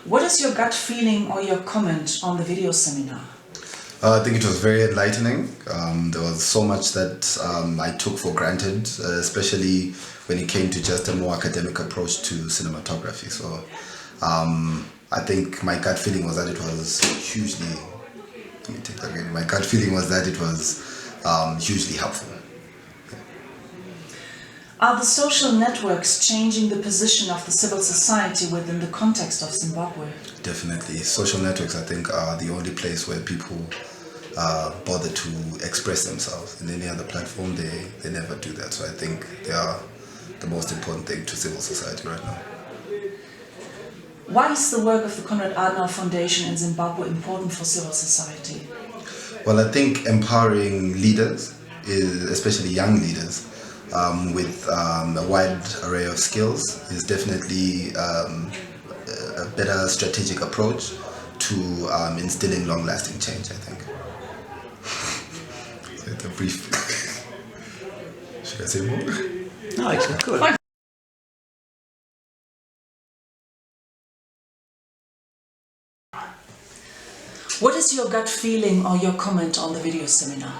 What is your gut feeling or your comment on the video seminar? I think it was very enlightening. There was so much that I took for granted, especially when it came to just a more academic approach to cinematography. So I think my gut feeling was that it was hugely, let me take that again. My gut feeling was that it was hugely helpful. Are the social networks changing the position of the civil society within the context of Zimbabwe? Definitely. Social networks, I think, are the only place where people bother to express themselves. In any other platform, they never do that. So I think they are the most important thing to civil society right now. Why is the work of the Konrad Adenauer Foundation in Zimbabwe important for civil society? Well, I think empowering leaders, especially young leaders, with a wide array of skills is definitely a better strategic approach to instilling long-lasting change, I think. So it's a brief... Should I say more? No, actually, good. What is your gut feeling or your comment on the video seminar?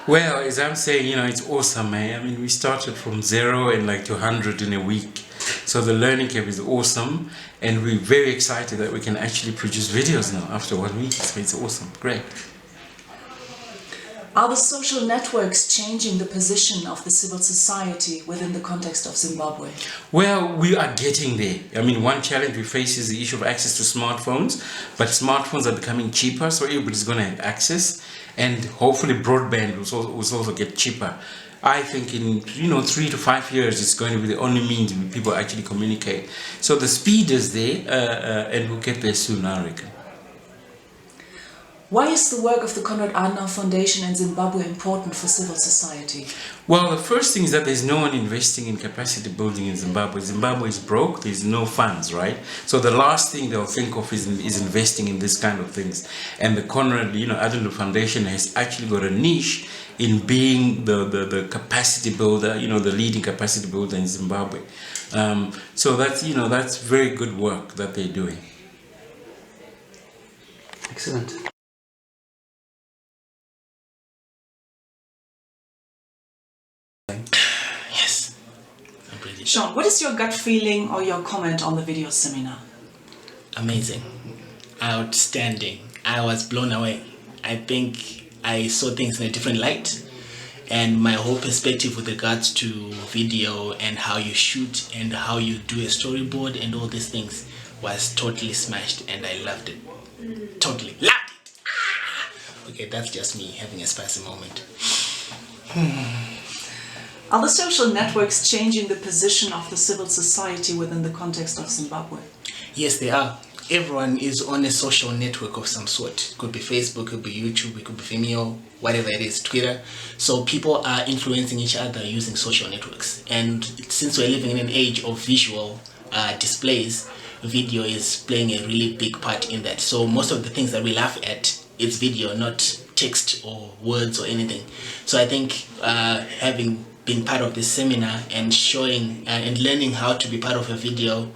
Well, as I'm saying, it's awesome, man. I mean, we started from 0 and to 100 in a week. So the learning curve is awesome, and we're very excited that we can actually produce videos now after 1 week. So it's awesome, great. Are the social networks changing the position of the civil society within the context of Zimbabwe? Well, we are getting there. I mean, one challenge we face is the issue of access to smartphones, but smartphones are becoming cheaper, so everybody's going to have access, and hopefully broadband will also get cheaper. I think in 3 to 5 years, it's going to be the only means people actually communicate. So the speed is there, and we'll get there soon, I reckon. Why is the work of the Konrad Adenauer Foundation in Zimbabwe important for civil society? Well, the first thing is that there's no one investing in capacity building in Zimbabwe. Zimbabwe is broke, there's no funds, right? So the last thing they'll think of is investing in this kind of things. And the Konrad Adenauer Foundation has actually got a niche in being the capacity builder, the leading capacity builder in Zimbabwe. So that's very good work that they're doing. Excellent. Yes, I'm ready. Sean, what is your gut feeling or your comment on the video seminar? Amazing. Outstanding. I was blown away. I think I saw things in a different light, and my whole perspective with regards to video and how you shoot and how you do a storyboard and all these things was totally smashed, and I loved it. Totally loved it. Okay, that's just me having a spicy moment. Are the social networks changing the position of the civil society within the context of Zimbabwe? Yes, they are. Everyone is on a social network of some sort. It could be Facebook, it could be YouTube, it could be Vimeo, whatever it is, Twitter. So people are influencing each other using social networks. And since we're living in an age of visual displays, video is playing a really big part in that. So most of the things that we laugh at, it's video, not text or words or anything. So I think having been part of this seminar and showing and learning how to be part of a video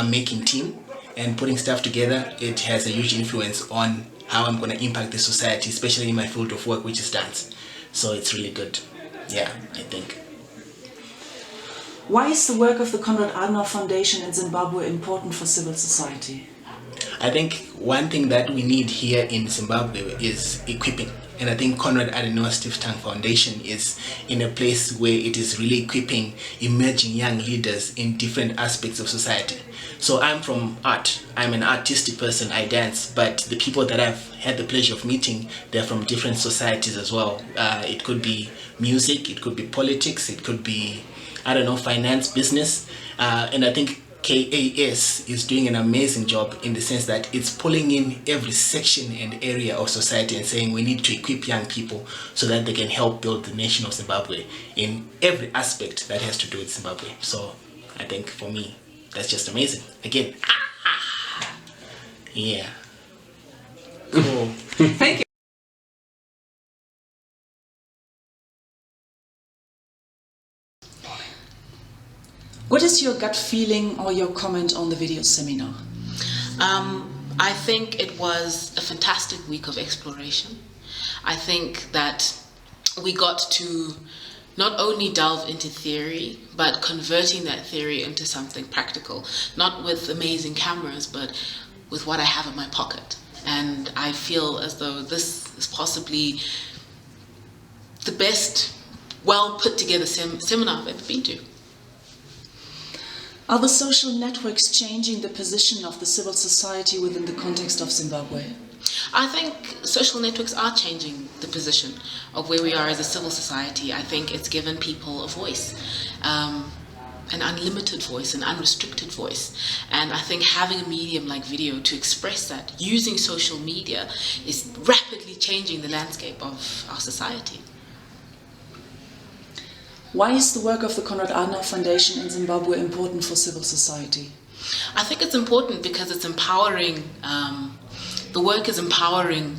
making team and putting stuff together, it has a huge influence on how I'm going to impact the society, especially in my field of work, which is dance. So it's really good. Yeah, I think. Why is the work of the Konrad Adenauer Foundation in Zimbabwe important for civil society? I think one thing that we need here in Zimbabwe is equipping. And I think Konrad Adenauer Stiff Tongue Foundation is in a place where it is really equipping emerging young leaders in different aspects of society. So I'm from art. I'm an artistic person. I dance. But the people that I've had the pleasure of meeting, they're from different societies as well. It could be music. It could be politics. It could be, finance, business. And I think KAS is doing an amazing job in the sense that it's pulling in every section and area of society and saying we need to equip young people so that they can help build the nation of Zimbabwe in every aspect that has to do with Zimbabwe. So I think for me, that's just amazing. Again, yeah. Cool. Thank you. What is your gut feeling or your comment on the video seminar? I think it was a fantastic week of exploration. I think that we got to not only delve into theory, but converting that theory into something practical, not with amazing cameras, but with what I have in my pocket. And I feel as though this is possibly the best, well put together seminar I've ever been to. Are the social networks changing the position of the civil society within the context of Zimbabwe? I think social networks are changing the position of where we are as a civil society. I think it's given people a voice, an unlimited voice, an unrestricted voice. And I think having a medium like video to express that, using social media, is rapidly changing the landscape of our society. Why is the work of the Konrad Adenauer Foundation in Zimbabwe important for civil society? I think it's important because it's empowering, the work is empowering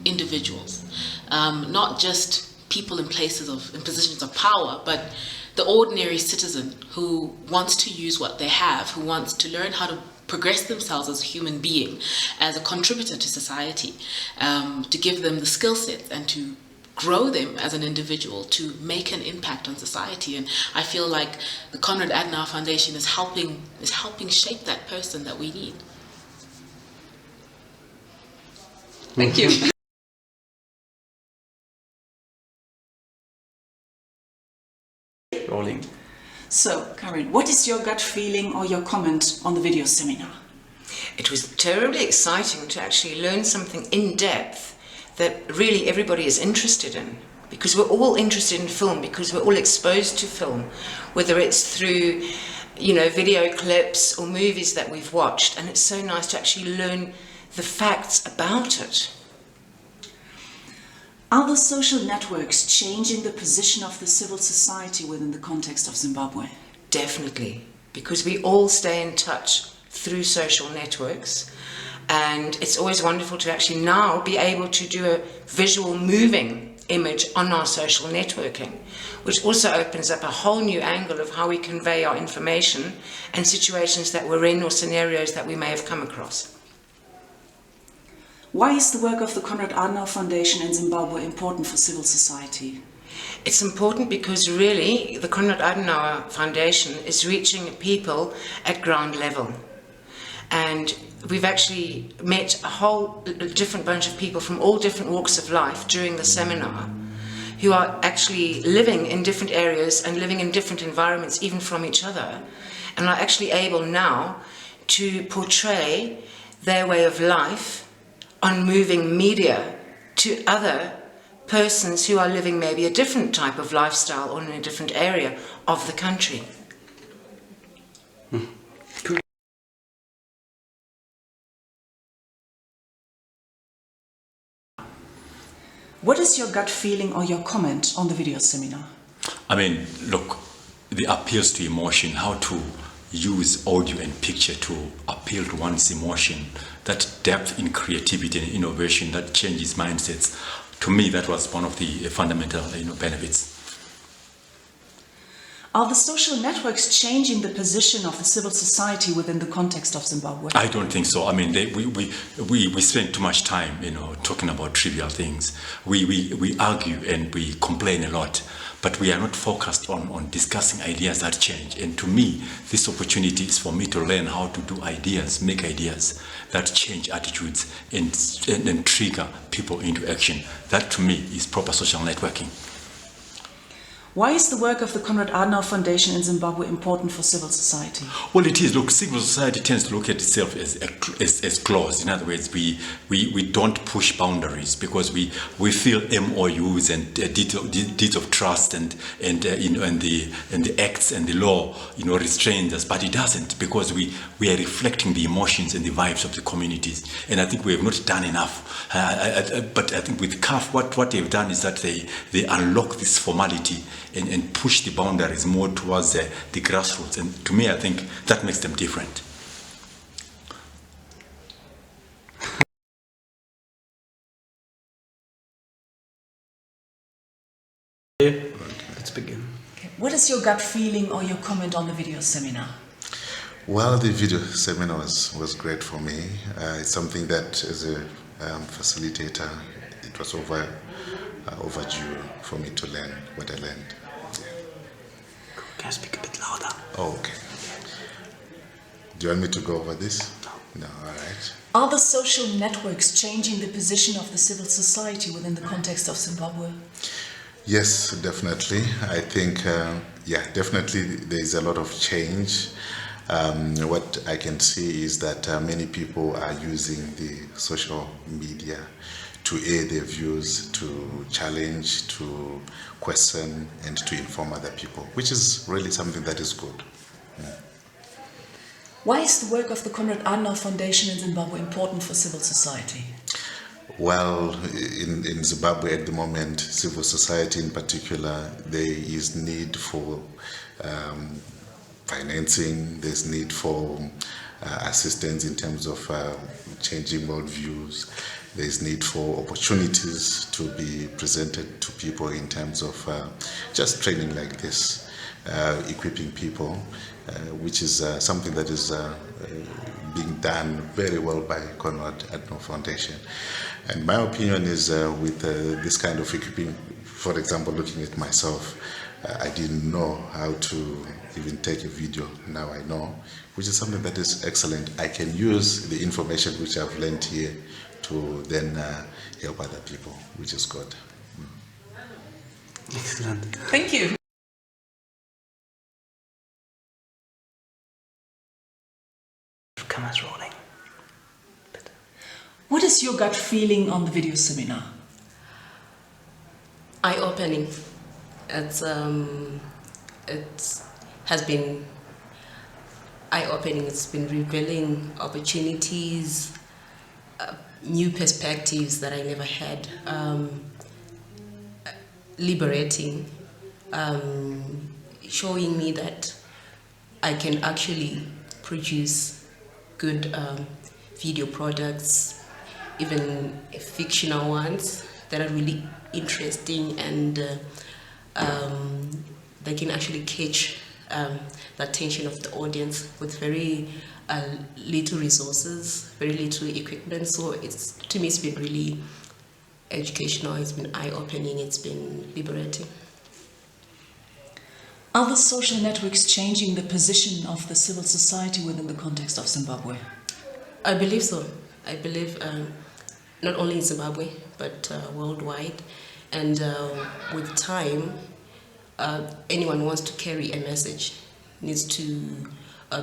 individuals, not just people in positions of power, but the ordinary citizen who wants to use what they have, who wants to learn how to progress themselves as a human being, as a contributor to society, to give them the skill sets and to grow them as an individual to make an impact on society. And I feel like the Konrad Adenauer Foundation is helping shape that person that we need. Thank you. Rolling. So, Karin, what is your gut feeling or your comment on the video seminar? It was terribly exciting to actually learn something in depth that really everybody is interested in, because we're all interested in film, because we're all exposed to film, whether it's through, video clips or movies that we've watched, and it's so nice to actually learn the facts about it. Are the social networks changing the position of the civil society within the context of Zimbabwe? Definitely, because we all stay in touch through social networks. And it's always wonderful to actually now be able to do a visual moving image on our social networking, which also opens up a whole new angle of how we convey our information and situations that we're in or scenarios that we may have come across. Why is the work of the Konrad Adenauer Foundation in Zimbabwe important for civil society? It's important because really the Konrad Adenauer Foundation is reaching people at ground level. And we've actually met a whole different bunch of people from all different walks of life during the seminar, who are actually living in different areas and living in different environments, even from each other, and are actually able now to portray their way of life on moving media to other persons who are living maybe a different type of lifestyle or in a different area of the country. What is your gut feeling or your comment on the video seminar? I mean, look, the appeals to emotion, how to use audio and picture to appeal to one's emotion, that depth in creativity and innovation that changes mindsets. To me, that was one of the fundamental benefits. Are the social networks changing the position of the civil society within the context of Zimbabwe? I don't think so. I mean, we spend too much time, talking about trivial things. We argue and we complain a lot, but we are not focused on discussing ideas that change. And to me, this opportunity is for me to learn how to do ideas, make ideas that change attitudes and trigger people into action. That to me is proper social networking. Why is the work of the Konrad Adenauer Foundation in Zimbabwe important for civil society? Well, it is. Look, civil society tends to look at itself as closed. In other words, we don't push boundaries because we feel MOUs and deeds of trust and the acts and the law restrain us, but it doesn't, because we are reflecting the emotions and the vibes of the communities. And I think we have not done enough. But I think with CAF, what they've done is that they unlock this formality and push the boundaries more towards the grassroots. And to me, I think that makes them different. Let's begin. Okay. What is your gut feeling or your comment on the video seminar? Well, the video seminar was great for me. It's something that, as a facilitator, it was overdue for me to learn what I learned. Can I speak a bit louder? Oh, okay. Do you want me to go over this? No, all right. Are the social networks changing the position of the civil society within the context of Zimbabwe? Yes, definitely. I think, definitely there is a lot of change. What I can see is that many people are using the social media to air their views, to challenge, to question, and to inform other people, which is really something that is good. Why is the work of the Konrad Adenauer Foundation in Zimbabwe important for civil society? Well, in Zimbabwe at the moment, civil society in particular, there is need for financing, there's need for assistance in terms of changing worldviews, there's need for opportunities to be presented to people in terms of just training like this, equipping people, which is something that is being done very well by Konrad Adenauer Foundation. And my opinion is with this kind of equipping, for example, looking at myself, I didn't know how to even take a video. Now I know, which is something that is excellent. I can use the information which I've learned here to then help other people, which is good. Excellent. Thank you. Cameras rolling. What is your gut feeling on the video seminar? Eye-opening. It has been eye-opening. It's been revealing opportunities, new perspectives that I never had, liberating, showing me that I can actually produce good video products, even fictional ones that are really interesting, and they can actually catch the attention of the audience with very little resources, very little equipment. So to me, it's been really educational, it's been eye-opening, it's been liberating. Are the social networks changing the position of the civil society within the context of Zimbabwe? I believe so. I believe not only in Zimbabwe, but worldwide. And with time, anyone who wants to carry a message needs to,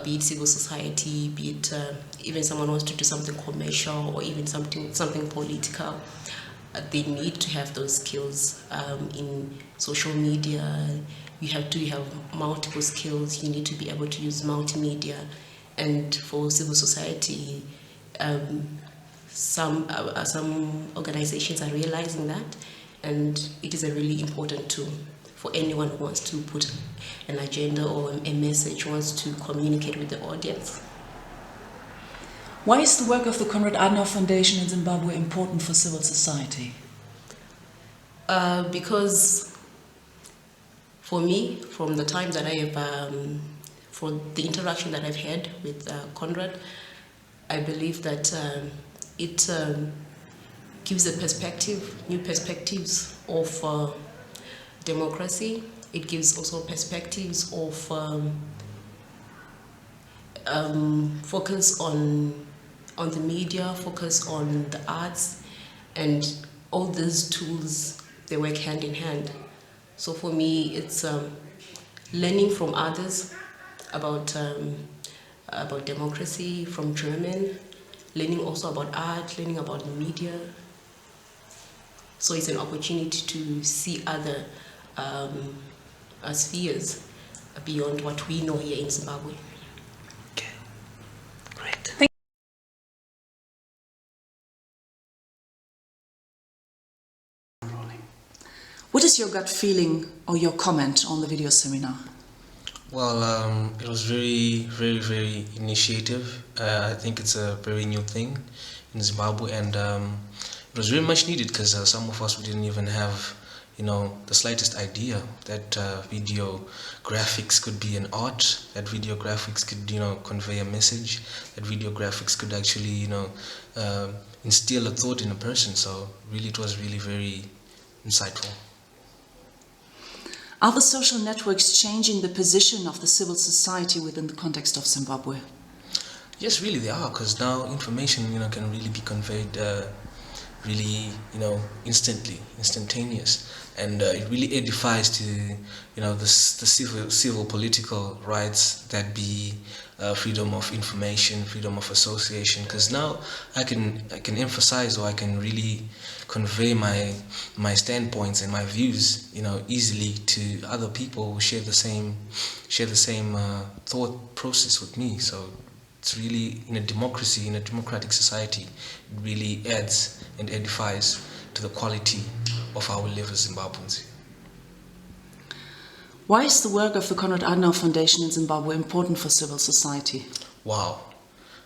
be it civil society, be it even someone wants to do something commercial or even something political, they need to have those skills in social media. You have to have multiple skills. You need to be able to use multimedia. And for civil society, some organizations are realizing that, and it is a really important tool for anyone who wants to put an agenda or a message, wants to communicate with the audience. Why is the work of the Konrad Adenauer Foundation in Zimbabwe important for civil society? Because for me, from the time that I have, for the interaction that I've had with Konrad, I believe that it gives a perspective, new perspectives of democracy. It gives also perspectives of focus on the media, focus on the arts, and all these tools, they work hand in hand. So for me, it's learning from others about democracy, from German, learning also about art, learning about the media. So it's an opportunity to see other spheres beyond what we know here in Zimbabwe. Okay, great. What is your gut feeling or your comment on the video seminar? Well, it was very, very, very initiative. I think it's a very new thing in Zimbabwe, and it was very much needed because some of us, we didn't even have the slightest idea that video graphics could be an art, that video graphics could, convey a message, that video graphics could actually, instill a thought in a person. So really, it was really very insightful. Are the social networks changing the position of the civil society within the context of Zimbabwe? Yes, really they are, because now information, can really be conveyed really, instantaneous. And it really edifies to, the civil political rights, that be freedom of information, freedom of association. Because now I can emphasize, or I can really convey my standpoints and my views, easily to other people who share the same thought process with me. So it's really, in a democracy, in a democratic society, it really adds and edifies to the quality of our life as Zimbabweans. Why is the work of the Konrad Adenauer Foundation in Zimbabwe important for civil society? Wow,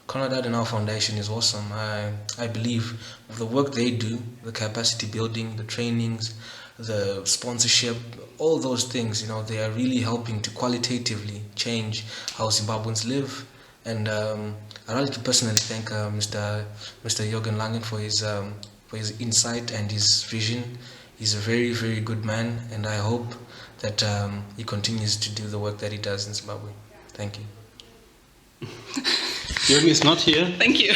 Konrad Adenauer Foundation is awesome. I believe the work they do, the capacity building, the trainings, the sponsorship, all those things, they are really helping to qualitatively change how Zimbabweans live. And I'd like to personally thank Mr. Jürgen Langen for his insight and his vision. He's a very, very good man, and I hope that he continues to do the work that he does in Zimbabwe. Thank you. Jürgen is not here. Thank you.